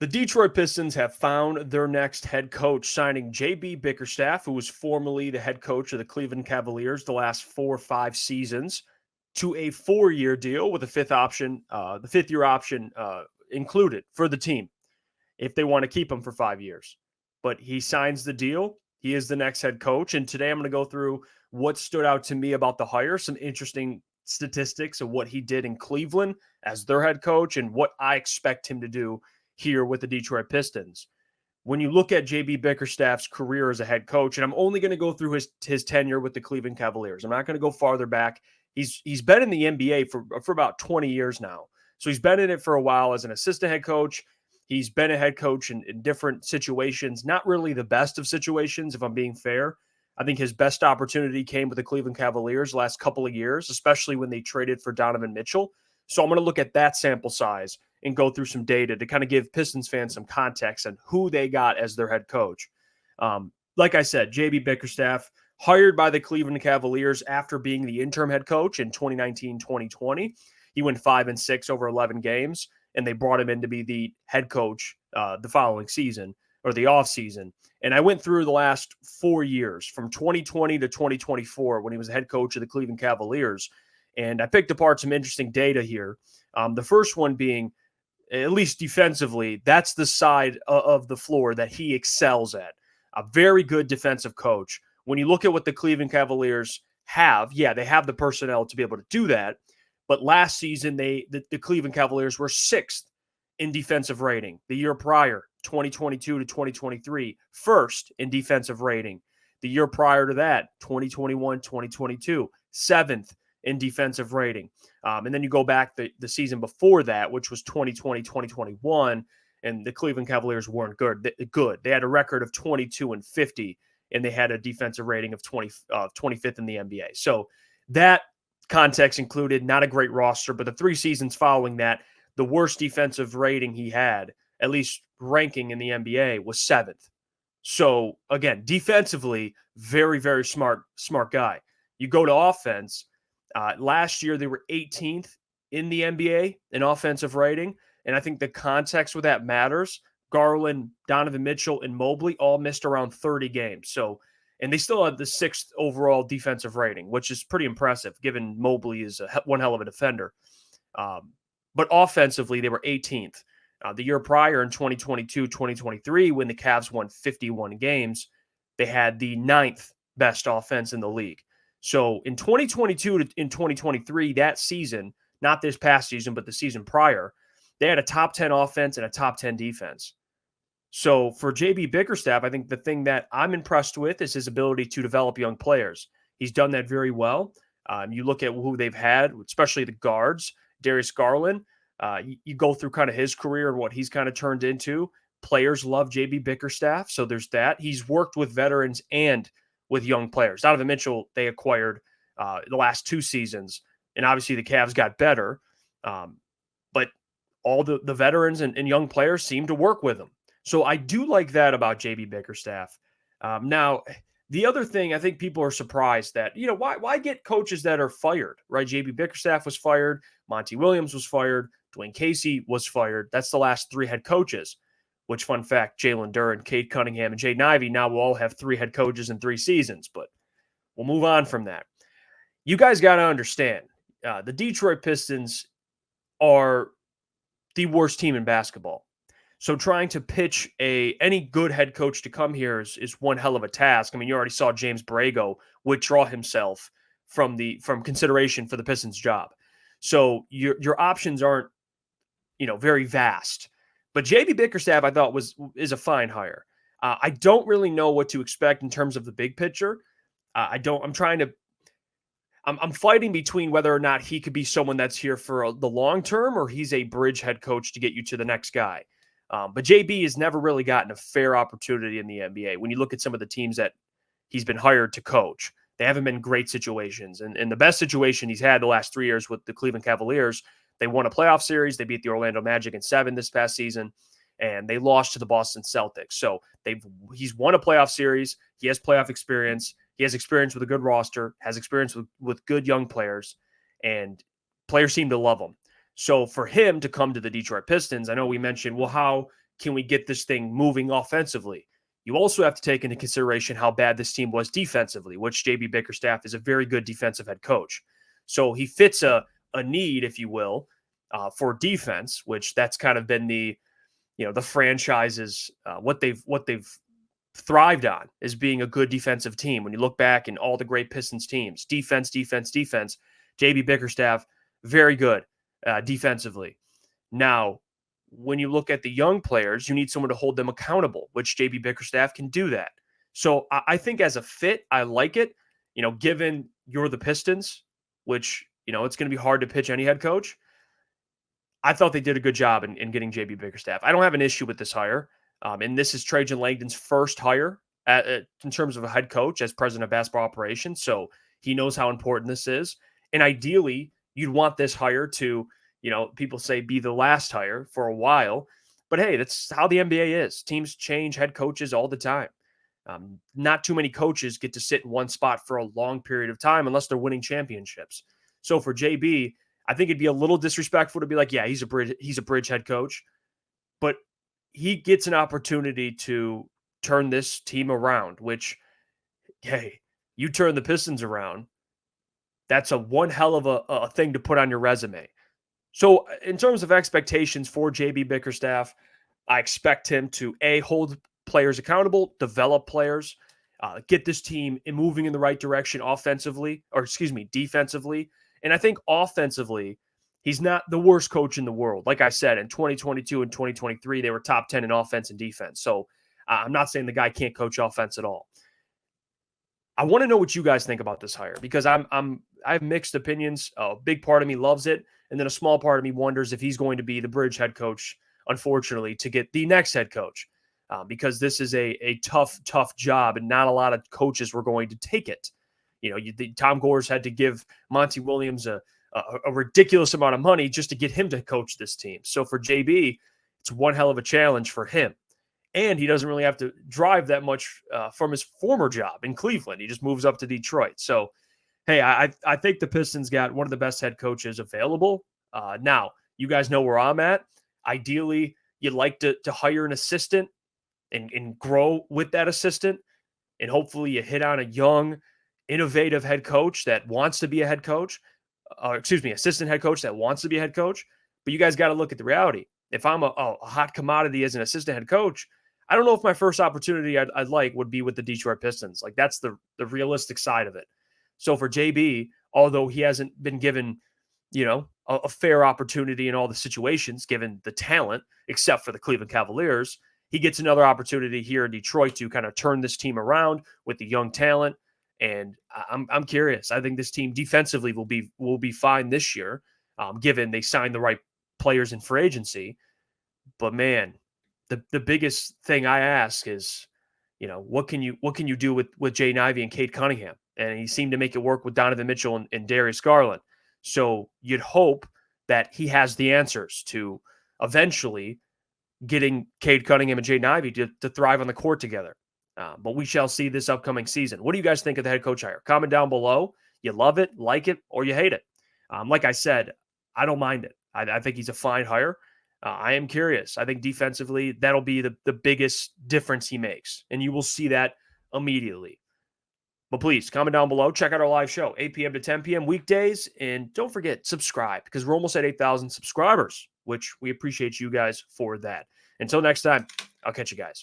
The Detroit Pistons have found their next head coach, signing J.B. Bickerstaff, who was formerly the head coach of the Cleveland Cavaliers the last 4 or 5 seasons, to a 4-year deal with a the fifth-year option included for the team if they want to keep him for 5 years. But he signs the deal. He is the next head coach. And today I'm going to go through what stood out to me about the hire, some interesting statistics of what he did in Cleveland as their head coach and what I expect him to do here with the Detroit Pistons. When you look at JB Bickerstaff's career as a head coach, and I'm only going to go through his tenure with the Cleveland Cavaliers. I'm not going to go farther back. He's been in the NBA for about 20 years now. So he's been in it for a while as an assistant head coach. He's been a head coach in different situations, not really the best of situations, if I'm being fair. I think his best opportunity came with the Cleveland Cavaliers the last couple of years, especially when they traded for Donovan Mitchell. So I'm going to look at that sample size and go through some data to kind of give Pistons fans some context on who they got as their head coach. Like I said, J.B. Bickerstaff, hired by the Cleveland Cavaliers after being the interim head coach in 2019-2020. He went 5-6 over 11 games, and they brought him in to be the head coach the following season or the offseason. And I went through the last 4 years from 2020 to 2024 when he was the head coach of the Cleveland Cavaliers. And I picked apart some interesting data here. The first one being, at least defensively, that's the side of the floor that he excels at. A very good defensive coach. When you look at what the Cleveland Cavaliers have, they have the personnel to be able to do that. But last season, the Cleveland Cavaliers were 6th in defensive rating. The year prior, 2022 to 2023, 1st in defensive rating. The year prior to that, 2021, 2022, 7th in defensive rating. And then you go back the season before that, which was 2020, 2021, and the Cleveland Cavaliers weren't good. They had a record of 22-50, and they had a defensive rating of 25th in the NBA. So that context included not a great roster, but the 3 seasons following that, the worst defensive rating he had, at least ranking in the NBA, was 7th. So again, defensively, very, very smart guy. You go to offense. Last year, they were 18th in the NBA in offensive rating, and I think the context with that matters. Garland, Donovan Mitchell, and Mobley all missed around 30 games. So, and they still had the 6th overall defensive rating, which is pretty impressive, given Mobley is one hell of a defender. But offensively, they were 18th. The year prior in 2022, 2023, when the Cavs won 51 games, they had the 9th best offense in the league. So in 2022 to in 2023, that season, not this past season, but the season prior, they had a top 10 offense and a top 10 defense. So for JB Bickerstaff, I think the thing that I'm impressed with is his ability to develop young players. He's done that very well. You look at who they've had, especially the guards, Darius Garland. You go through kind of his career and what he's kind of turned into. Players love JB Bickerstaff, so there's that. He's worked with veterans and with young players. Donovan Mitchell, they acquired the last 2 seasons, and obviously the Cavs got better. But all the veterans and young players seem to work with him. So I do like that about JB Bickerstaff. Now, the other thing, I think people are surprised that, why get coaches that are fired, right? JB Bickerstaff was fired. Monty Williams was fired. Dwayne Casey was fired. That's the last 3 head coaches. Which, fun fact, Jalen Duren, Cade Cunningham, and Jaden Ivey now will all have 3 head coaches in 3 seasons, but we'll move on from that. You guys got to understand, the Detroit Pistons are the worst team in basketball. So trying to pitch any good head coach to come here is one hell of a task. I mean, you already saw James Borrego withdraw himself from consideration for the Pistons job. So your options aren't, very vast. But JB Bickerstaff, I thought is a fine hire. I don't really know what to expect in terms of the big picture. I'm fighting between whether or not he could be someone that's here for the long term or he's a bridge head coach to get you to the next guy. But JB has never really gotten a fair opportunity in the NBA. When you look at some of the teams that he's been hired to coach, they haven't been great situations. And the best situation he's had the last 3 years with the Cleveland Cavaliers, they won a playoff series. They beat the Orlando Magic in 7 this past season, and they lost to the Boston Celtics. So he's won a playoff series. He has playoff experience. He has experience with a good roster, has experience with good young players, and players seem to love him. So for him to come to the Detroit Pistons, I know we mentioned, well, how can we get this thing moving offensively? You also have to take into consideration how bad this team was defensively, which JB Bickerstaff is a very good defensive head coach. So he fits a need, if you will, for defense, which that's kind of been the franchise's what they've thrived on is being a good defensive team. When you look back in all the great Pistons teams, defense, JB Bickerstaff, very good defensively. Now, when you look at the young players, you need someone to hold them accountable, which JB Bickerstaff can do that. So I think as a fit, I like it. Given you're the Pistons, which, it's going to be hard to pitch any head coach. I thought they did a good job in getting JB Bickerstaff. I don't have an issue with this hire. And this is Trajan Langdon's first hire in terms of a head coach as president of basketball operations. So he knows how important this is. And ideally, you'd want this hire to, people say be the last hire for a while. But hey, that's how the NBA is. Teams change head coaches all the time. Not too many coaches get to sit in one spot for a long period of time unless they're winning championships. So for JB, I think it'd be a little disrespectful to be like, yeah, he's a bridge head coach. But he gets an opportunity to turn this team around, which, hey, you turn the Pistons around, that's a one hell of a thing to put on your resume. So in terms of expectations for JB Bickerstaff, I expect him to, hold players accountable, develop players, get this team moving in the right direction defensively. And I think offensively, he's not the worst coach in the world. Like I said, in 2022 and 2023, they were top 10 in offense and defense. So I'm not saying the guy can't coach offense at all. I want to know what you guys think about this hire because I have mixed opinions. A big part of me loves it, and then a small part of me wonders if he's going to be the bridge head coach, unfortunately, to get the next head coach, because this is a tough job, and not a lot of coaches were going to take it. Tom Gores had to give Monty Williams a ridiculous amount of money just to get him to coach this team. So for JB, it's one hell of a challenge for him. And he doesn't really have to drive that much from his former job in Cleveland. He just moves up to Detroit. So, hey, I think the Pistons got one of the best head coaches available. Now, you guys know where I'm at. Ideally, you'd like to hire an assistant and grow with that assistant. And hopefully you hit on a young, innovative head coach that wants to be a head coach. Assistant head coach that wants to be a head coach. But you guys got to look at the reality. If I'm a hot commodity as an assistant head coach, I don't know if my first opportunity I'd like would be with the Detroit Pistons. Like that's the realistic side of it. So for JB, although he hasn't been given, a fair opportunity in all the situations, given the talent, except for the Cleveland Cavaliers, he gets another opportunity here in Detroit to kind of turn this team around with the young talent. And I'm curious. I think this team defensively will be fine this year, given they signed the right players in free agency. But man, the biggest thing I ask is, what can you do with Jaden Ivey and Cade Cunningham? And he seemed to make it work with Donovan Mitchell and Darius Garland. So you'd hope that he has the answers to eventually getting Cade Cunningham and Jaden Ivey to thrive on the court together. But we shall see this upcoming season. What do you guys think of the head coach hire? Comment down below. You love it, like it, or you hate it. Like I said, I don't mind it. I think he's a fine hire. I am curious. I think defensively, that'll be the biggest difference he makes. And you will see that immediately. But please, comment down below. Check out our live show, 8 p.m. to 10 p.m. weekdays. And don't forget, subscribe, because we're almost at 8,000 subscribers, which we appreciate you guys for that. Until next time, I'll catch you guys.